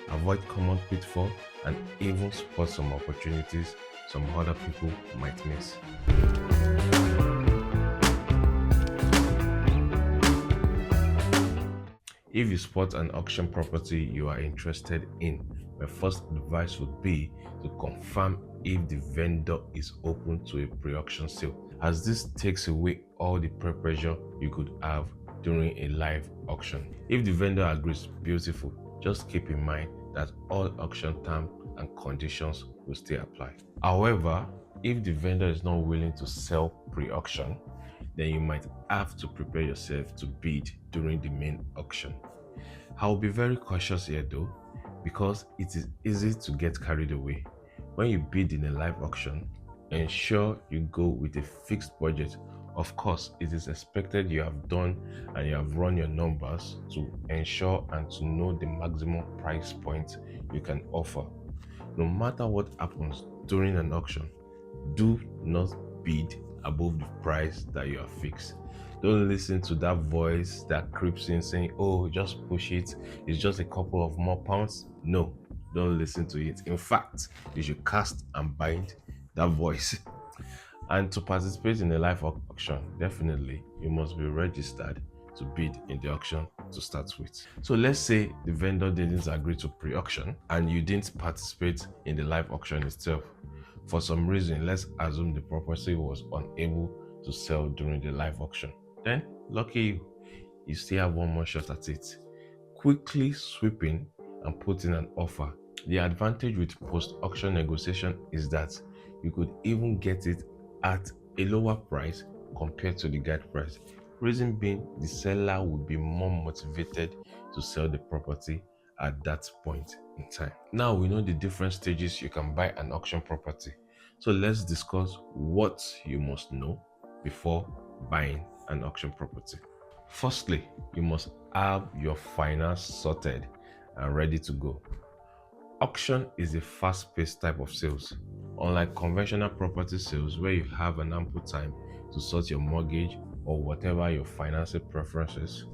avoid common pitfalls, and even spot some opportunities some other people might miss. If you spot an auction property you are interested in, my first advice would be to confirm if the vendor is open to a pre-auction sale, as this takes away all the peer pressure you could have during a live auction. If the vendor agrees, beautiful. Just keep in mind that all auction terms and conditions will still apply. However, if the vendor is not willing to sell pre-auction, then you might have to prepare yourself to bid during the main auction. I will be very cautious here though, because it is easy to get carried away. When you bid in a live auction, ensure you go with a fixed budget. Of course, it is expected you have done and you have run your numbers to ensure and to know the maximum price point you can offer. No matter what happens during an auction, do not bid above the price that you have fixed. Don't listen to that voice that creeps in saying, oh, just push it, it's just a couple of more pounds. No, don't listen to it. In fact, you should cast and bind that voice. And to participate in a live auction, definitely you must be registered to bid in the auction to start with. So let's say the vendor didn't agree to pre-auction and you didn't participate in the live auction itself. For some reason, let's assume the property was unable to sell during the live auction. Then, lucky you still have one more shot at it. Quickly sweep in and put in an offer. The advantage with post-auction negotiation is that you could even get it at a lower price compared to the guide price. Reason being, the seller would be more motivated to sell the property at that point in time. Now we know the different stages you can buy an auction property. So let's discuss what you must know before buying an auction property. Firstly, you must have your finance sorted and ready to go. Auction is a fast-paced type of sales. Unlike conventional property sales where you have an ample time to sort your mortgage or whatever your financial preferences,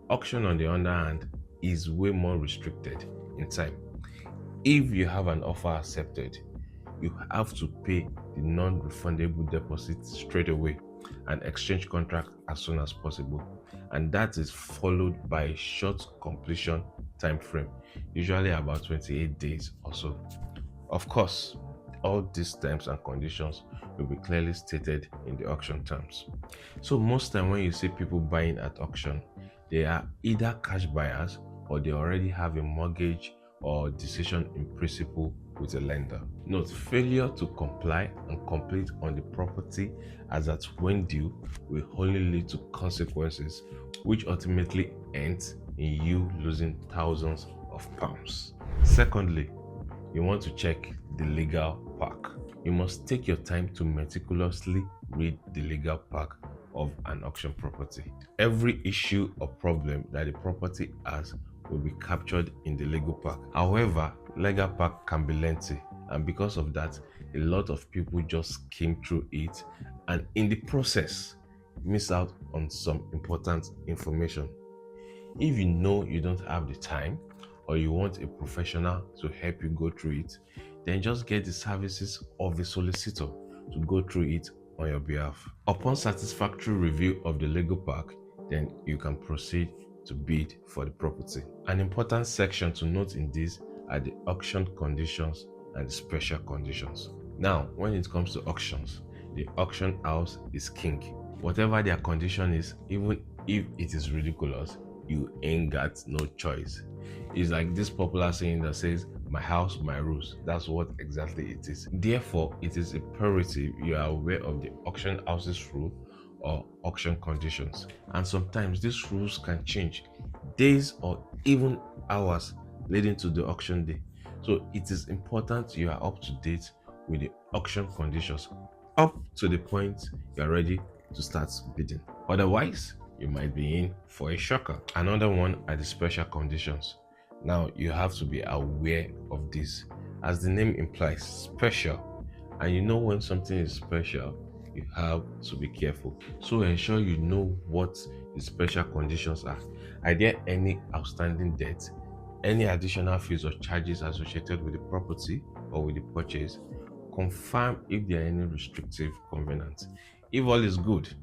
auction on the other hand is way more restricted in time. If you have an offer accepted, you have to pay the non-refundable deposit straight away and exchange contract as soon as possible, and that is followed by a short completion time frame, usually about 28 days or so. Of course, all these terms and conditions will be clearly stated in the auction terms. So most time when you see people buying at auction, they are either cash buyers or they already have a mortgage or decision in principle with a lender. Note, failure to comply and complete on the property as at when due will only lead to consequences which ultimately ends in you losing thousands of pounds. Secondly, you want to check the legal pack. You must take your time to meticulously read the legal pack of an auction property. Every issue or problem that the property has will be captured in the legal pack. However, legal pack can be lengthy, and because of that, a lot of people just skim through it and in the process miss out on some important information. If you know you don't have the time or you want a professional to help you go through it, then just get the services of a solicitor to go through it on your behalf. Upon satisfactory review of the legal pack, then you can proceed to bid for the property. An important section to note in this are the auction conditions and the special conditions. Now, when it comes to auctions, the auction house is king. Whatever their condition is, even if it is ridiculous, you ain't got no choice. It's like this popular saying that says, my house, my rules. That's what exactly it is. Therefore, it is imperative you are aware of the auction house's rule or auction conditions. And sometimes these rules can change days or even hours leading to the auction day. So it is important you are up to date with the auction conditions up to the point you are ready to start bidding. Otherwise, you might be in for a shocker. Another one are the special conditions. Now you have to be aware of this. As the name implies, special. And you know when something is special, you have to be careful. So ensure you know what the special conditions are. Are there any outstanding debts? any additional fees or charges associated with the property or with the purchase. Confirm if there are any restrictive covenants. If all is good,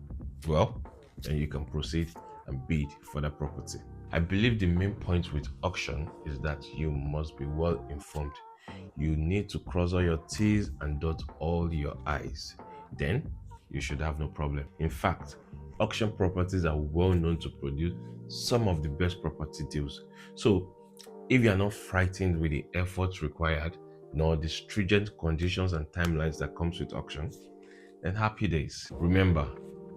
well, then you can proceed and bid for the property. I believe the main point with auction is that you must be well informed. You need to cross all your T's and dot all your I's. Then you should have no problem. In fact, auction properties are well known to produce some of the best property deals. So if you are not frightened with the efforts required, nor the stringent conditions and timelines that comes with auction, then happy days. Remember,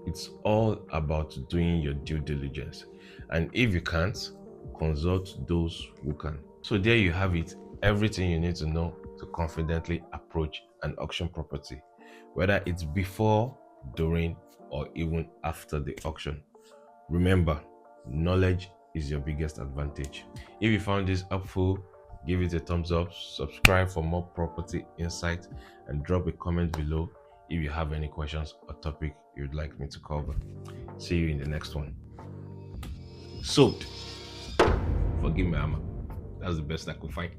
it's all about doing your due diligence. And if you can't, consult those who can. So there you have it, everything you need to know to confidently approach an auction property, whether it's before, during, or even after the auction. Remember, knowledge is your biggest advantage. If you found this helpful, give it a thumbs up, subscribe for more property insight, and drop a comment below if you have any questions or topic you'd like me to cover. See you in the next one. Soaked. Forgive me, Amma. That's the best I could find.